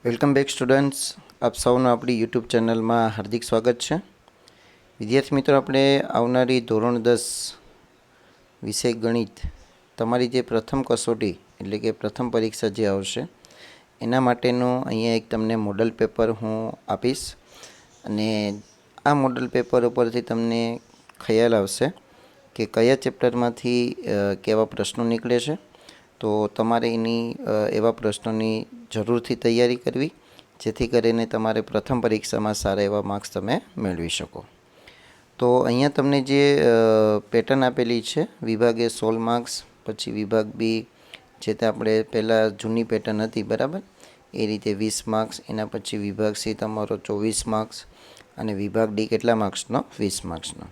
Welcome back students, આપ સૌનું આપણી યુટ્યુબ ચેનલમાં હાર્દિક સ્વાગત છે. વિદ્યાર્થી મિત્રો, આપણે આવનારી ધોરણ 10 વિષય ગણિત તમારી જે પ્રથમ કસોટી એટલે કે પ્રથમ પરીક્ષા જે આવશે એના માટેનું અહીંયા એક તમને મોડલ પેપર હું આપીશ અને આ મોડલ પેપર ઉપરથી તમને ખ્યાલ આવશે કે કયા ચેપ્ટરમાંથી કેવા પ્રશ્નો નીકળે છે. તો તમારે એવા પ્રશ્નોની જરૂરથી તૈયારી કરવી, જેથી કરીને તમારે પ્રથમ પરીક્ષામાં સારા એવા માર્ક્સ તમે મેળવી શકો. તો અહીંયા તમને જે પેટર્ન આપેલી છે, વિભાગ એ 16 માર્ક્સ, પછી વિભાગ બી જે તે આપણે પહેલાં જૂની પેટર્ન હતી બરાબર એ રીતે 20 માર્ક્સ, એના પછી વિભાગ સી તમારો 24 માર્ક્સ અને વિભાગ ડી કેટલા માર્ક્સનો? 20 માર્ક્સનો.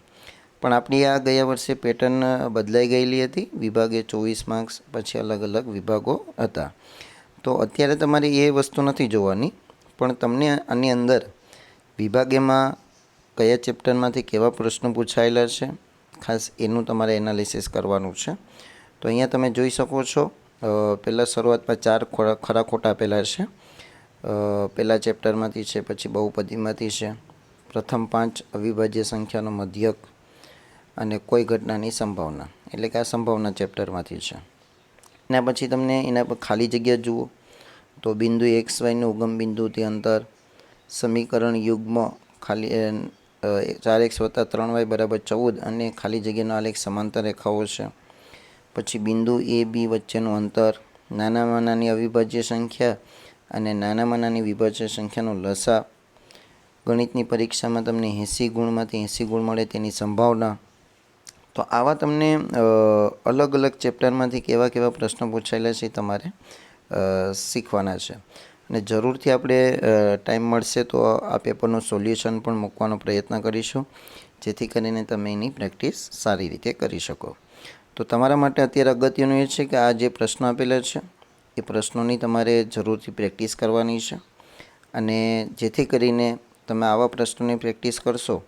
પણ આપણી આ ગયા વર્ષે પેટર્ન બદલાઈ ગયેલી હતી. વિભાગે 24 માર્ક્સ, પછી અલગ અલગ વિભાગો હતા. તો અત્યારે તમારે એ વસ્તુ નથી જોવાની, પણ તમને આની અંદર વિભાગેમાં કયા ચેપ્ટરમાંથી કેવા પ્રશ્નો પૂછાયેલા છે ખાસ એનું તમારે એનાલિસિસ કરવાનું છે. તો અહીંયા તમે જોઈ શકો છો, પહેલાં શરૂઆતમાં 4 ખરા ખોટા આપેલા છે. પહેલાં ચેપ્ટરમાંથી છે, પછી બહુપદીમાંથી છે, પ્રથમ 5 અવિભાજ્ય સંખ્યાનો મધ્યક અને કોઈ ઘટનાની સંભાવના, એટલે કે આ સંભાવના ચેપ્ટરમાંથી છે. એના પછી તમને એના પર ખાલી જગ્યા જુઓ તો બિંદુ એક્સ વાયનું ઉગમ બિંદુથી અંતર, સમીકરણ યુગ્મ ખાલી 4x + 3y = 14 અને ખાલી જગ્યાનો આલેખ સમાંતર રેખાઓ છે. પછી બિંદુ એ બી વચ્ચેનું અંતર, નાનામાં નાની અવિભાજ્ય સંખ્યા અને નાનામાં નાની વિભાજ્ય સંખ્યાનો લસા, ગણિતની પરીક્ષામાં તમને 80 ગુણમાંથી 80 ગુણ મળે તેની સંભાવના. તો આવા તમને અલગ અલગ ચેપ્ટરમાંથી કેવા કેવા પ્રશ્નો પૂછાયેલા છે તમારે શીખવાના છે. અને જરૂરથી આપણે ટાઈમ મળશે તો આ પેપરનું સોલ્યુશન પણ મૂકવાનો પ્રયત્ન કરીશું, જેથી કરીને તમે એની પ્રેક્ટિસ સારી રીતે કરી શકો. તો તમારા માટે અત્યારે અગત્યનું એ છે કે આ જે પ્રશ્નો આપેલા છે એ પ્રશ્નોની તમારે જરૂરથી પ્રેક્ટિસ કરવાની છે. અને જેથી કરીને તમે આવા પ્રશ્નોની પ્રેક્ટિસ કરશો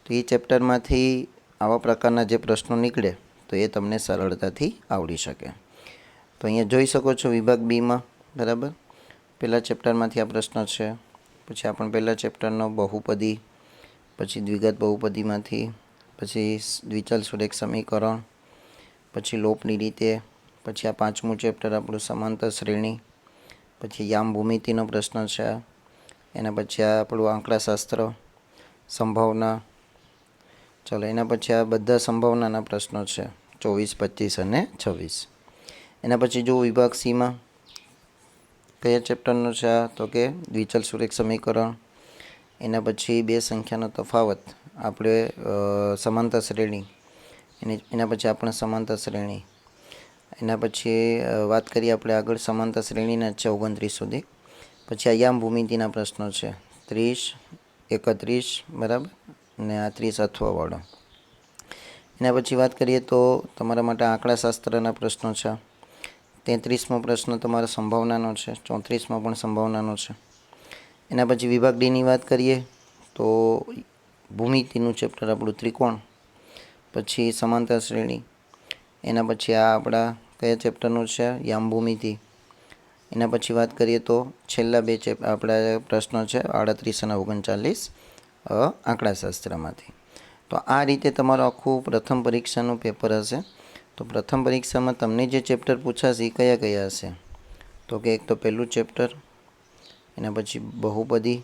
તો એ ચેપ્ટરમાંથી આવા પ્રકારના જે પ્રશ્નો નીકળે તો એ તમને સરળતાથી આવડી શકે. તો અહીંયા જોઈ શકો છો વિભાગ બીમાં બરાબર પહેલાં ચેપ્ટરમાંથી આ પ્રશ્ન છે. પછી આપણે પહેલાં ચેપ્ટરનો બહુપદી, પછી દ્વિઘાત બહુપદીમાંથી, પછી દ્વિચલ સુરેખ સમીકરણ, પછી લોપની રીતે, પછી આ 5મું ચેપ્ટર આપણું સમાંતર શ્રેણી, પછી યામ ભૂમિતિનો પ્રશ્ન છે. એના પછી આ આપણું આંકડાશાસ્ત્ર, સંભાવના. ચલો, એના પછી આ બધા સંભાવનાના પ્રશ્નો છે 24, 25 અને 26. એના પછી જો વિભાગ સીમાં કયા ચેપ્ટરનો છે તો કે દ્વિચલ સુરેખ સમીકરણ. એના પછી બે સંખ્યાનો તફાવત આપણે સમાંતર શ્રેણી, એના પછી આપણે સમાંતર શ્રેણી. એના પછી વાત કરીએ આપણે આગળ સમાંતર શ્રેણીના છે 29 સુધી. પછી આ યામ ભૂમિતિના પ્રશ્નો છે 30, 31 બરાબર ને આ 30 અથવાવાળો. એના પછી વાત કરીએ તો તમારા માટે આંકડાશાસ્ત્રના પ્રશ્નો છે. 33મો પ્રશ્ન તમારો સંભાવનાનો છે, 34માં પણ સંભાવનાનો છે. એના પછી વિભાગ ડીની વાત કરીએ તો ભૂમિતિનું ચેપ્ટર આપણું ત્રિકોણ, પછી સમાંતર શ્રેણી. એના પછી આ આપણા કયા ચેપ્ટરનું છે? યામ ભૂમિતિ. એના પછી વાત કરીએ તો છેલ્લા બે આપણા પ્રશ્નો છે 38 અને 39 આંકડાશાસ્ત્રમાંથી. તો આ રીતે તમારું આખું પ્રથમ પરીક્ષાનું પેપર હશે. તો પ્રથમ પરીક્ષામાં તમને જે ચેપ્ટર પૂછાશે એ કયા કયા હશે? તો કે એક તો પહેલું ચેપ્ટર, એના પછી બહુપદી,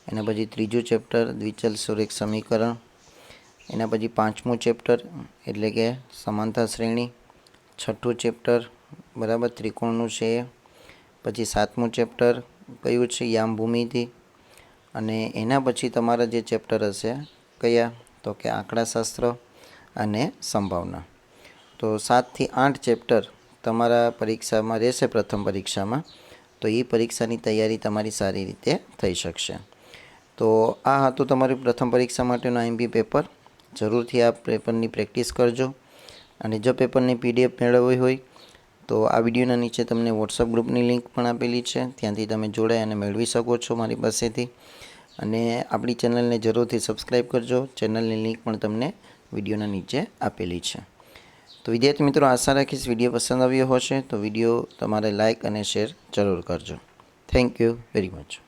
એના પછી ત્રીજું ચેપ્ટર દ્વિચલ સુરેખ સમીકરણ, એના પછી 5મું ચેપ્ટર એટલે કે સમાંતર શ્રેણી, 6થું ચેપ્ટર બરાબર ત્રિકોણનું છે, પછી 7મું ચેપ્ટર કયું છે? યામ ભૂમિતિ. અને એના પછી તમારા જે ચેપ્ટર હશે કયા? તો કે આંકડાશાસ્ત્ર અને સંભાવના. તો 7 થી 8 ચેપ્ટર તમારા પરીક્ષામાં રહેશે પ્રથમ પરીક્ષામાં. તો એ પરીક્ષાની તૈયારી તમારી સારી રીતે થઈ શકશે. તો આ હતું તમારી પ્રથમ પરીક્ષા માટેનું આઈએમપી પેપર. જરૂરથી આ પેપરની પ્રેક્ટિસ કરજો. અને જો પેપરની PDF મેળવવી હોય તો આ વિડીયોના નીચે તમને વોટ્સઅપ ગ્રુપની લિંક પણ આપેલી છે, ત્યાંથી તમે જોડાઈ અને મેળવી શકો છો મારી પાસેથી. અને આપણી ચેનલને જરૂરથી સબસ્ક્રાઈબ કરજો. ચેનલની લિંક પણ તમને વિડીયોના નીચે આપેલી છે. તો વિદ્યાર્થી મિત્રો, આશા રાખીશ વિડીયો પસંદ આવ્યો હશે તો વિડીયો તમારે લાઇક અને શેર જરૂર કરજો. Thank you very much.